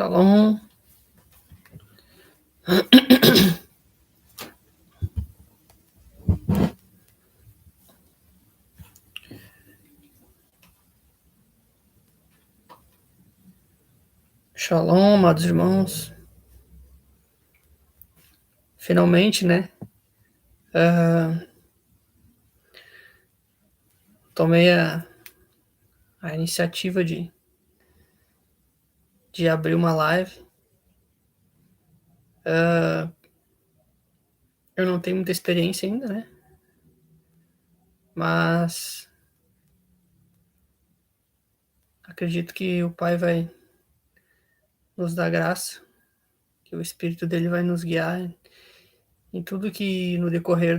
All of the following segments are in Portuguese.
Shalom. Shalom, amados irmãos. Finalmente, né? Tomei a iniciativa de abrir uma live. Eu não tenho muita experiência ainda, né? Mas acredito que o Pai vai nos dar graça, que o Espírito dele vai nos guiar em tudo que no decorrer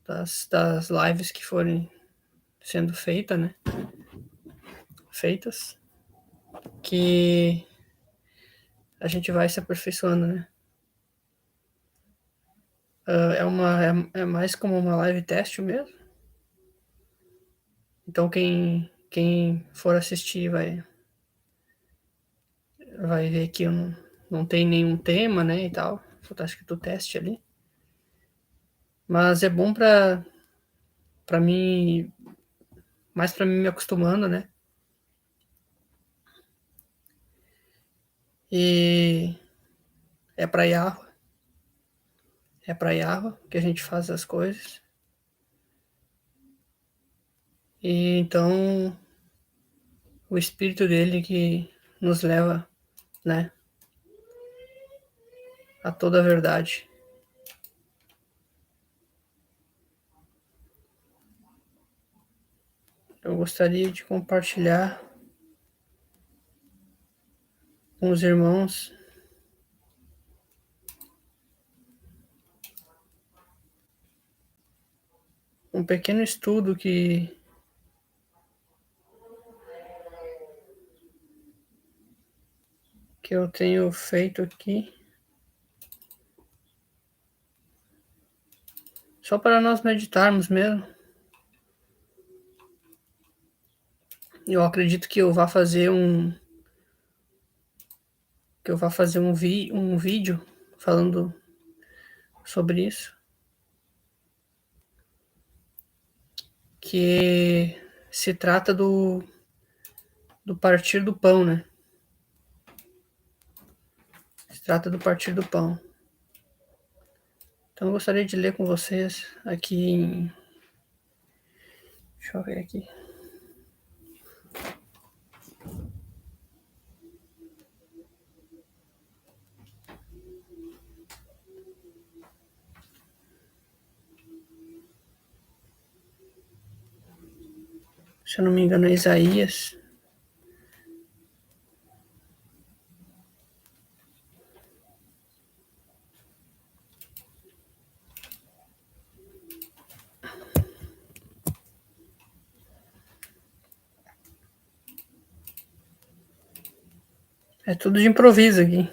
das lives que forem sendo feitas, né? Que a gente vai se aperfeiçoando, né? É mais como uma live teste mesmo. Então quem for assistir vai ver que eu não tem nenhum tema, né, e tal. Só tá escrito teste ali. Mas é bom pra mim, mais pra mim me acostumando, né? E é pra Yahweh. É pra Yahweh que a gente faz as coisas. E então o Espírito dele que nos leva, né, a toda a verdade. Eu gostaria de compartilhar com os irmãos um pequeno estudo que eu tenho feito aqui, só para nós meditarmos mesmo. Eu acredito que eu vá fazer um vídeo falando sobre isso, que se trata do partir do pão, né? Se trata do partir do pão. Então eu gostaria de ler com vocês aqui deixa eu ver aqui. Se eu não me engano, é Isaías. É tudo de improviso aqui.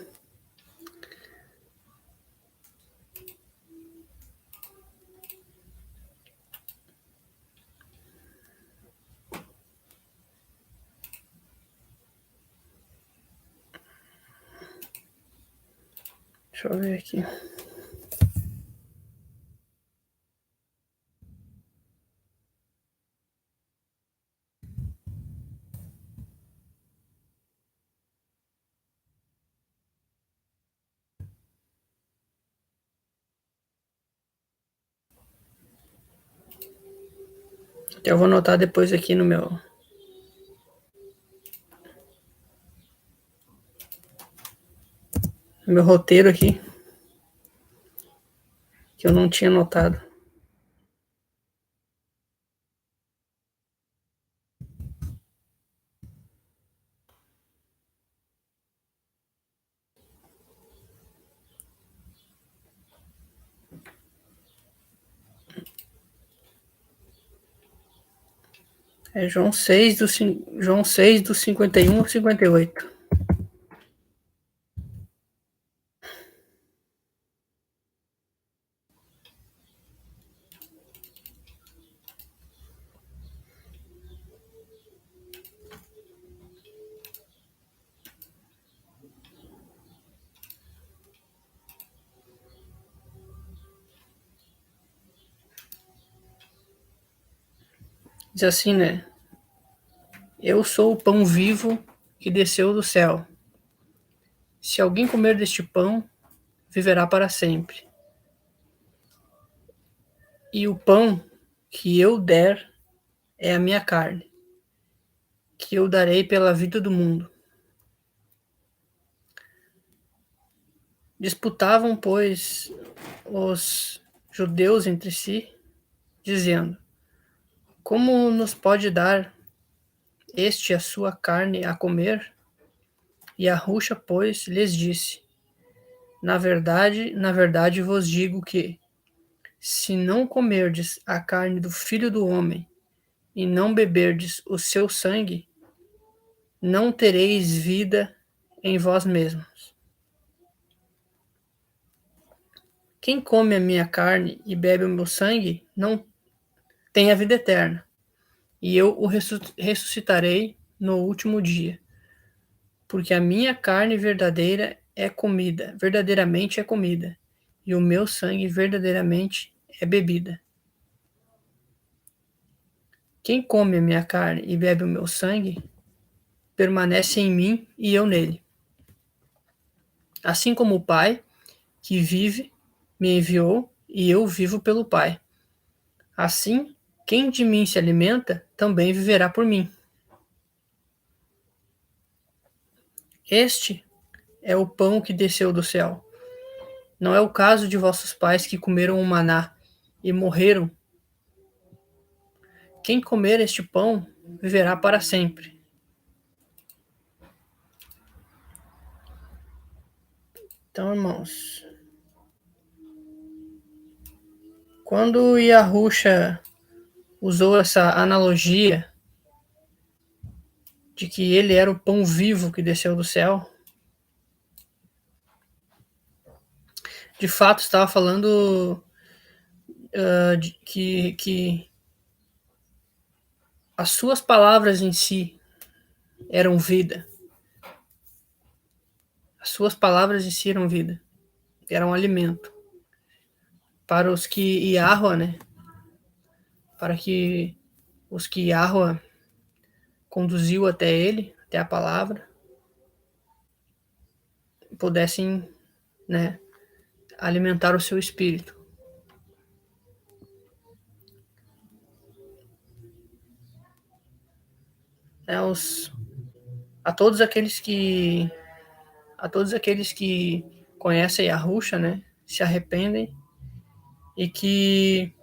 Deixa eu ver aqui. Eu vou anotar depois aqui no meu roteiro aqui, que eu não tinha anotado. É João 6 do 51 ao 58. Diz assim, né? Eu sou o pão vivo que desceu do céu. Se alguém comer deste pão, viverá para sempre. E o pão que eu der é a minha carne, que eu darei pela vida do mundo. Disputavam, pois, os judeus entre si, dizendo: Como nos pode dar este a sua carne a comer? E Arruxa, pois, lhes disse: na verdade vos digo que, se não comerdes a carne do Filho do Homem e não beberdes o seu sangue, não tereis vida em vós mesmos. Quem come a minha carne e bebe o meu sangue não tem a vida eterna, e eu o ressuscitarei no último dia. Porque a minha carne verdadeiramente é comida, e o meu sangue verdadeiramente é bebida. Quem come a minha carne e bebe o meu sangue, permanece em mim e eu nele. Assim como o Pai, que vive, me enviou, e eu vivo pelo Pai. Assim, quem de mim se alimenta, também viverá por mim. Este é o pão que desceu do céu. Não é o caso de vossos pais que comeram o maná e morreram. Quem comer este pão viverá para sempre. Então, irmãos, quando Yahusha usou essa analogia de que ele era o pão vivo que desceu do céu, de fato estava falando que as suas palavras em si eram vida. As suas palavras em si eram vida. Eram alimento. Para os que Yahweh, né? Para que os que Yahweh conduziu até ele, até a palavra, pudessem, né, alimentar o seu espírito. A todos aqueles que conhecem a Yahusha, né, se arrependem e que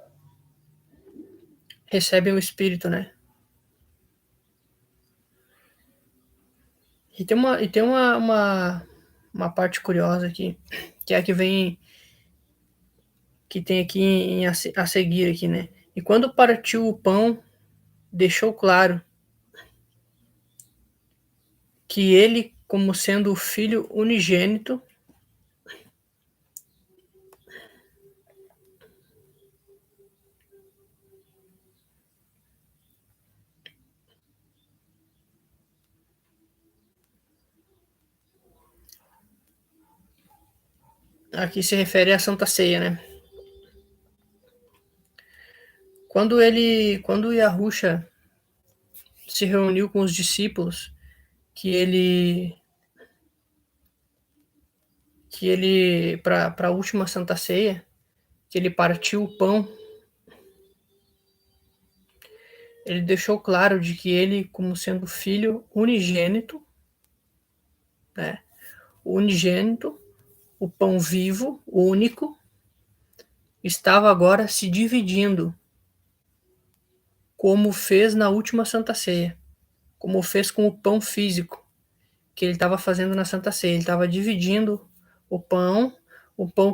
recebem o espírito, né? E tem uma parte curiosa aqui, que é a que vem, que tem aqui a seguir aqui, né? E quando partiu o pão, deixou claro que ele, como sendo o filho unigênito, aqui se refere à Santa Ceia, né? Quando Yahusha se reuniu com os discípulos, que ele para a última Santa Ceia, que ele partiu o pão, ele deixou claro de que ele, como sendo filho unigênito, né? O unigênito, o pão vivo, o único, estava agora se dividindo, como fez na última Santa Ceia, como fez com o pão físico que ele estava fazendo na Santa Ceia. Ele estava dividindo o pão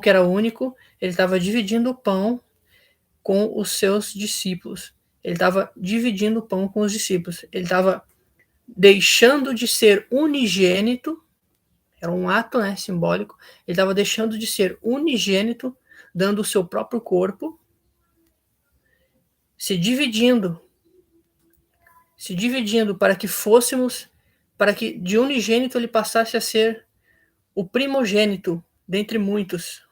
que era único, ele estava dividindo o pão com os seus discípulos. Ele estava dividindo o pão com os discípulos. Ele estava deixando de ser unigênito, era um ato, né, simbólico. Ele estava deixando de ser unigênito, dando o seu próprio corpo, se dividindo para que fôssemos, para que de unigênito ele passasse a ser o primogênito dentre muitos.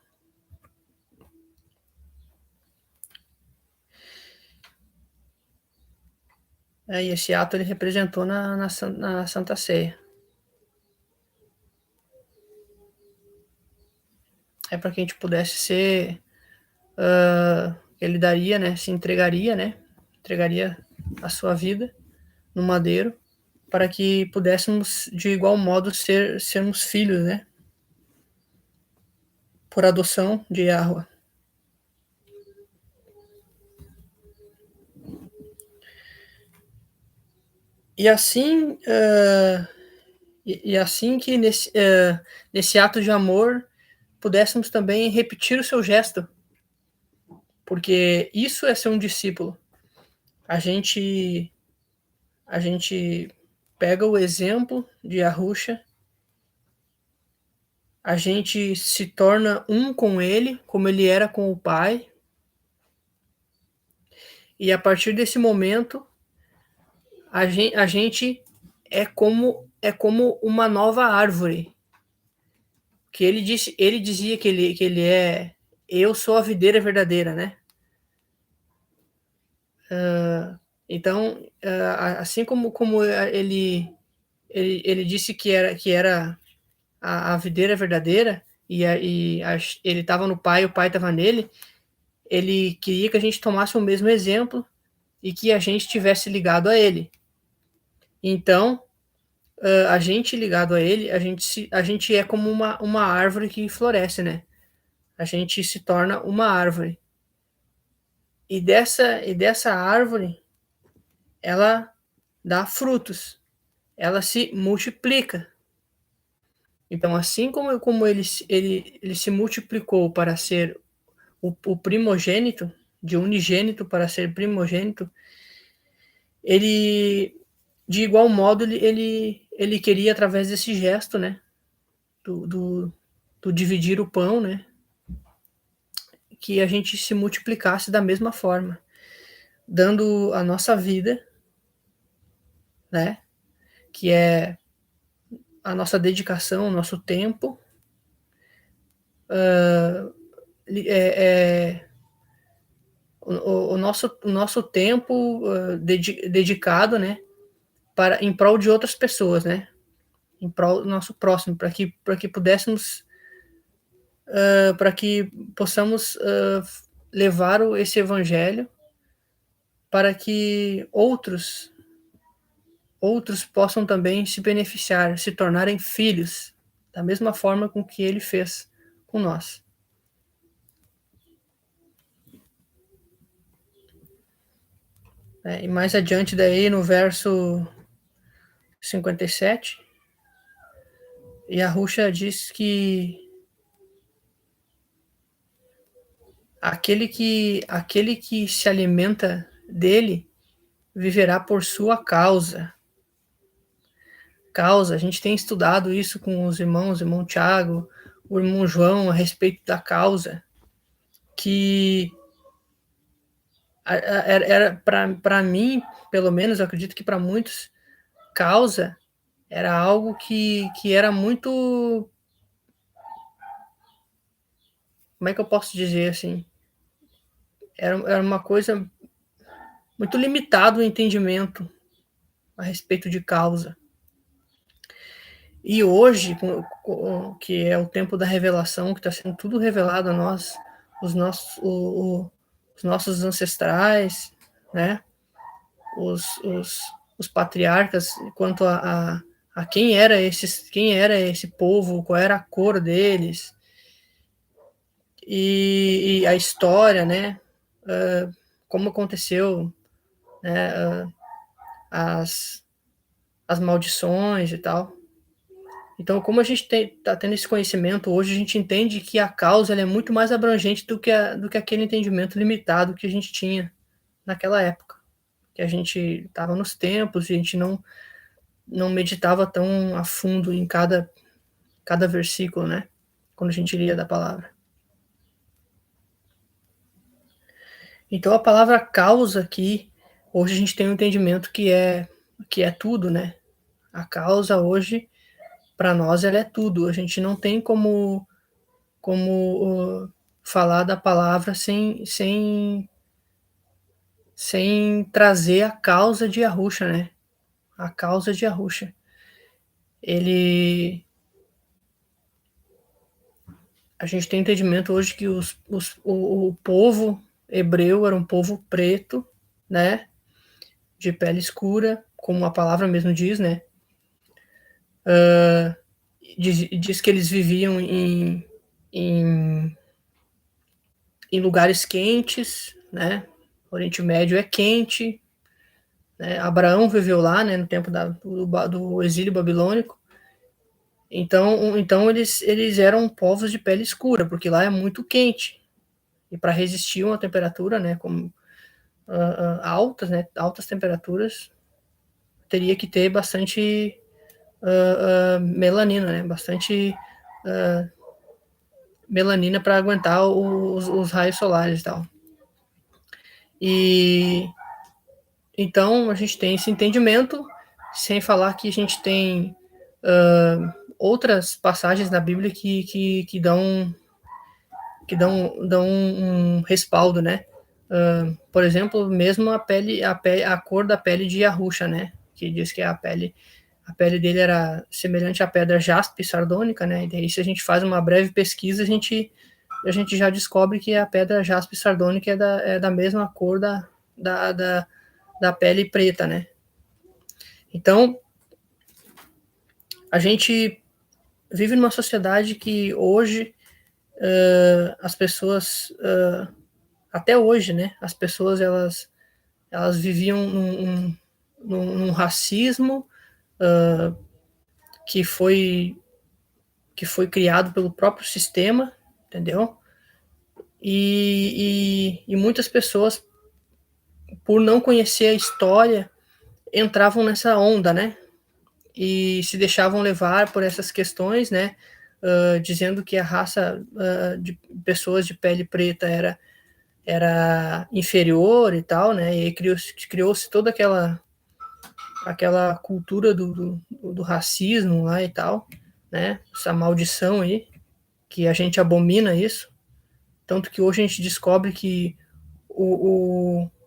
E esse ato ele representou na Santa Ceia. Para que a gente pudesse ser, ele daria, né, se entregaria, né, entregaria a sua vida no madeiro, para que pudéssemos de igual modo sermos filhos, né, por adoção de Yahweh. E assim, assim que nesse ato de amor pudéssemos também repetir o seu gesto, porque isso é ser um discípulo. A gente pega o exemplo de Yahusha, a gente se torna um com ele, como ele era com o Pai, e a partir desse momento a gente é como uma nova árvore. Que ele dizia que ele é, eu sou a videira verdadeira, né? Então, assim como ele disse que era a videira verdadeira, ele estava no Pai, o Pai estava nele, ele queria que a gente tomasse o mesmo exemplo e que a gente tivesse ligado a ele. Então, a gente ligado a ele, a gente é como uma árvore que floresce, né? A gente se torna uma árvore. E dessa árvore, ela dá frutos, ela se multiplica. Então, assim como ele se multiplicou para ser o primogênito, de unigênito para ser primogênito, ele, de igual modo, ele queria, através desse gesto, né, do dividir o pão, né, que a gente se multiplicasse da mesma forma, dando a nossa vida, né, que é a nossa dedicação, o nosso tempo, o nosso tempo dedicado, né, em prol de outras pessoas, né, em prol do nosso próximo, para que pudéssemos, para que possamos levar esse evangelho para que outros possam também se beneficiar, se tornarem filhos, da mesma forma com que ele fez com nós. E mais adiante daí, no verso 57, Yahusha diz que aquele que se alimenta dele viverá por sua causa. A gente tem estudado isso com os irmãos, o irmão Tiago, o irmão João, a respeito da causa, que era para mim, pelo menos, eu acredito que para muitos, causa era algo que era muito, como é que eu posso dizer assim, era uma coisa muito limitado o entendimento a respeito de causa. E hoje, que é o tempo da revelação, que está sendo tudo revelado a nós, os nossos ancestrais, né? Os patriarcas, quanto a quem era esse povo, qual era a cor deles, e a história, né? Como aconteceu, né? As maldições e tal. Então, como a gente está tendo esse conhecimento hoje, a gente entende que a causa é muito mais abrangente do que aquele entendimento limitado que a gente tinha naquela época. Que a gente estava nos tempos e a gente não meditava tão a fundo em cada versículo, né? Quando a gente lia da palavra. Então, a palavra causa aqui, hoje a gente tem um entendimento que é tudo, né? A causa hoje, para nós, ela é tudo. A gente não tem como falar da palavra sem sem trazer a causa de Yahusha, né? A causa de Yahusha. A gente tem entendimento hoje que o povo hebreu era um povo preto, né? De pele escura, como a palavra mesmo diz, né? Diz que eles viviam em lugares quentes, né? O Oriente Médio é quente, né? Abraão viveu lá, né? No tempo do exílio babilônico. Então eles eram povos de pele escura, porque lá é muito quente. E para resistir a uma temperatura, né? Como altas, né? Altas temperaturas, teria que ter bastante melanina, né? Bastante melanina para aguentar os raios solares e tal. E então a gente tem esse entendimento, sem falar que a gente tem outras passagens na Bíblia que dão um respaldo, né? Por exemplo, mesmo a cor da pele de Yahusha, né? Que diz que a pele dele era semelhante à pedra jaspe sardônica, né? E daí, se a gente faz uma breve pesquisa, a gente já descobre que a pedra jaspe sardônica é da mesma cor da pele preta, né? Então, a gente vive numa sociedade que hoje as pessoas, até hoje, né? As pessoas elas viviam num racismo que foi criado pelo próprio sistema, entendeu? E muitas pessoas, por não conhecer a história, entravam nessa onda, né? E se deixavam levar por essas questões, né? Dizendo que a raça de pessoas de pele preta era inferior e tal, né? E aí criou-se toda aquela cultura do racismo lá e tal, né? Essa maldição aí, que a gente abomina isso. Tanto que hoje a gente descobre que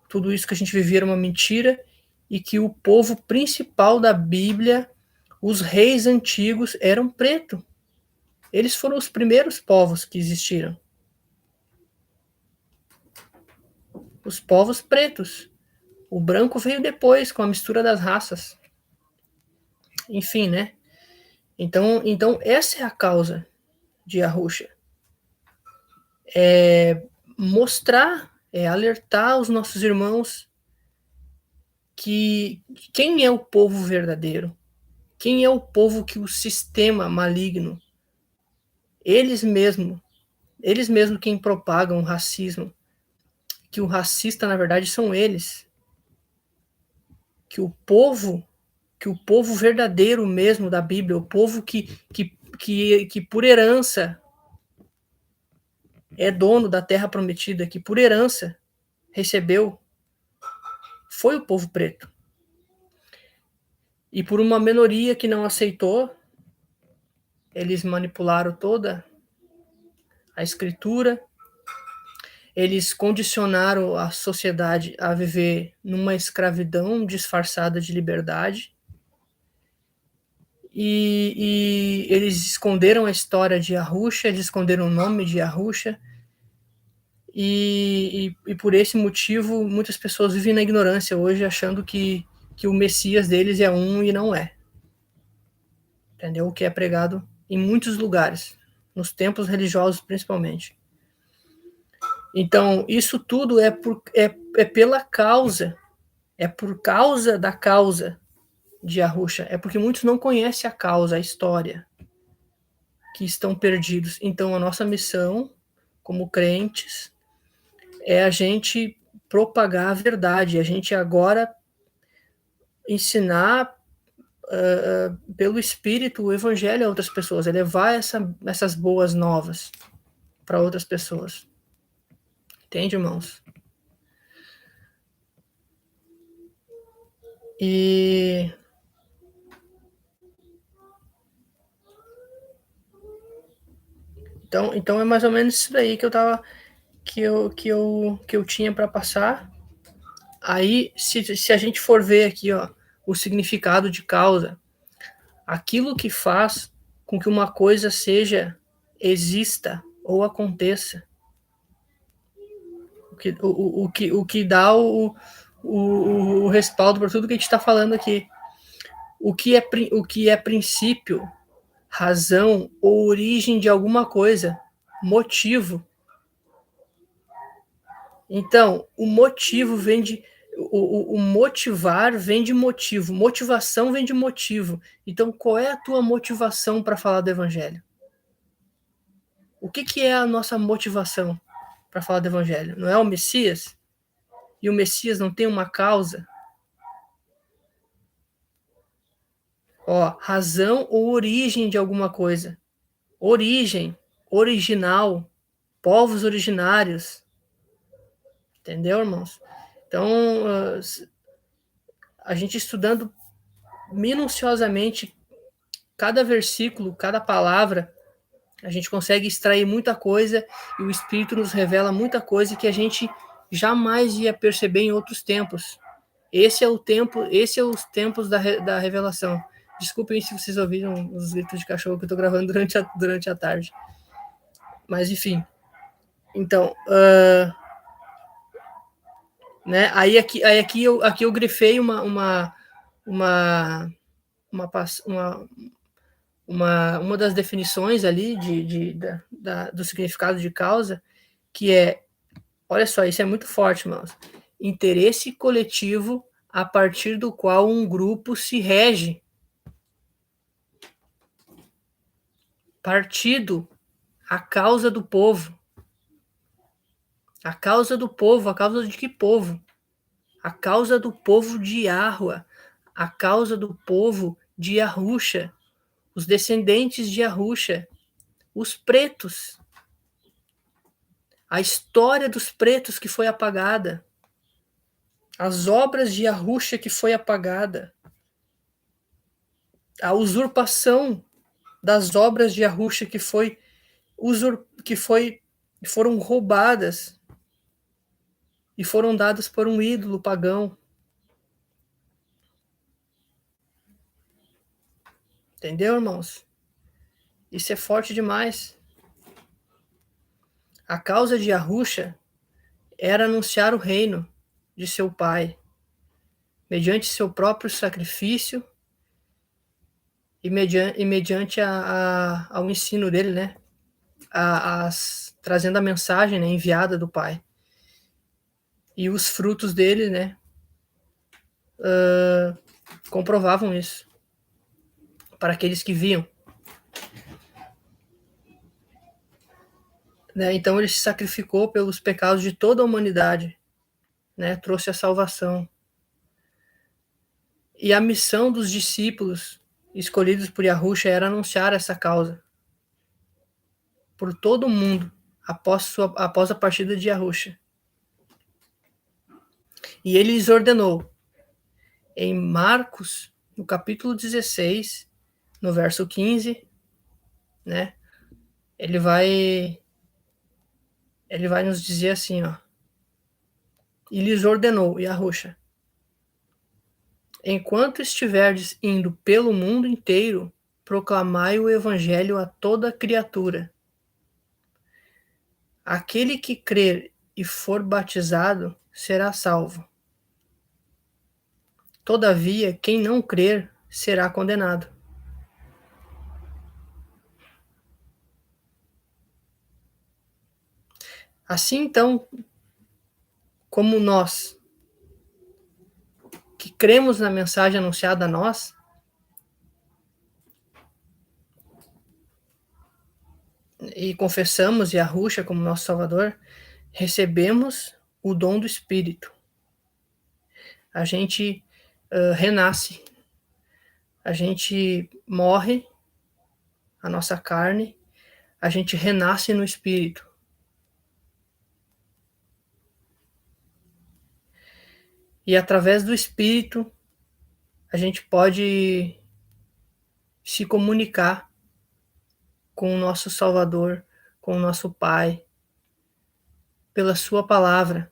tudo isso que a gente vivia era uma mentira e que o povo principal da Bíblia, os reis antigos, eram pretos. Eles foram os primeiros povos que existiram. Os povos pretos. O branco veio depois, com a mistura das raças. Enfim, né? Então essa é a causa de Yahusha. É mostrar, é alertar os nossos irmãos que quem é o povo verdadeiro, quem é o povo que o sistema maligno, eles mesmos quem propagam o racismo, que o racista na verdade são eles, que o povo verdadeiro mesmo da Bíblia, o povo que por herança é dono da terra prometida, que por herança recebeu, foi o povo preto. E por uma minoria que não aceitou, eles manipularam toda a escritura, eles condicionaram a sociedade a viver numa escravidão disfarçada de liberdade, e eles esconderam a história de Yahusha, eles esconderam o nome de Yahusha, e por esse motivo muitas pessoas vivem na ignorância hoje, achando que o Messias deles é um e não é. Entendeu? O que é pregado em muitos lugares, nos templos religiosos principalmente. Então, isso tudo é pela causa, é por causa da causa de Yahusha, é porque muitos não conhecem a causa, a história, que estão perdidos. Então, a nossa missão, como crentes, é a gente propagar a verdade, a gente agora ensinar pelo Espírito o Evangelho a outras pessoas, é levar essas boas novas para outras pessoas. Entende, irmãos? E então é mais ou menos isso daí que eu tinha para passar. Aí, se a gente for ver aqui, ó, o significado de causa, aquilo que faz com que uma coisa exista ou aconteça, o que dá o respaldo para tudo que a gente está falando aqui. O que é princípio, razão ou origem de alguma coisa, motivo. Então, o motivo vem de. O motivar vem de motivo, motivação vem de motivo. Então, qual é a tua motivação para falar do Evangelho? O que é a nossa motivação para falar do Evangelho? Não é o Messias? E o Messias não tem uma causa? Ó, razão ou origem de alguma coisa. Origem, original, povos originários. Entendeu, irmãos? Então, a gente estudando minuciosamente cada versículo, cada palavra, a gente consegue extrair muita coisa e o Espírito nos revela muita coisa que a gente jamais ia perceber em outros tempos. Esse é os tempos da revelação. Desculpem se vocês ouviram os gritos de cachorro que eu tô gravando durante a tarde. Mas, enfim. Então, né? Aí aqui eu grifei uma das definições ali do significado de causa, que é, olha só, isso é muito forte, irmãos. Interesse coletivo a partir do qual um grupo se rege. Partido, a causa do povo. A causa do povo, a causa de que povo? A causa do povo de Yahua, a causa do povo de Yahusha, os descendentes de Yahusha, os pretos, a história dos pretos que foi apagada, as obras de Yahusha que foi apagada, a usurpação das obras de Yahusha que foram roubadas e foram dadas por um ídolo pagão. Entendeu, irmãos? Isso é forte demais. A causa de Yahusha era anunciar o reino de seu pai, mediante seu próprio sacrifício e mediante ao ensino dele, né? Trazendo a mensagem, né, enviada do pai. E os frutos dele, né, comprovavam isso para aqueles que viam. Né? Então ele se sacrificou pelos pecados de toda a humanidade, né? Trouxe a salvação. E a missão dos discípulos escolhidos por Yahusha era anunciar essa causa por todo o mundo após a partida de Yahusha. E ele lhes ordenou, em Marcos, no capítulo 16, no verso 15, né? Ele vai nos dizer assim, ó. E lhes ordenou, Yahusha, enquanto estiverdes indo pelo mundo inteiro, proclamai o evangelho a toda criatura. Aquele que crer e for batizado será salvo. Todavia, quem não crer será condenado. Assim, então, como nós que cremos na mensagem anunciada a nós, e confessamos Yahusha como nosso Salvador, recebemos o dom do Espírito. A gente renasce, a gente morre, a nossa carne, a gente renasce no Espírito. E através do Espírito, a gente pode se comunicar com o nosso Salvador, com o nosso Pai, pela sua palavra.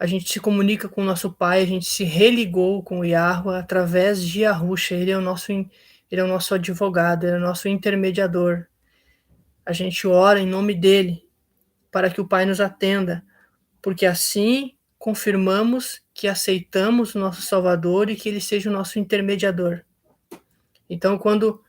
a gente se comunica com o nosso Pai, a gente se religou com o Yahweh através de Yahusha. Ele é o nosso advogado, ele é o nosso intermediador. A gente ora em nome dele para que o Pai nos atenda, porque assim confirmamos que aceitamos o nosso Salvador e que ele seja o nosso intermediador. Então, quando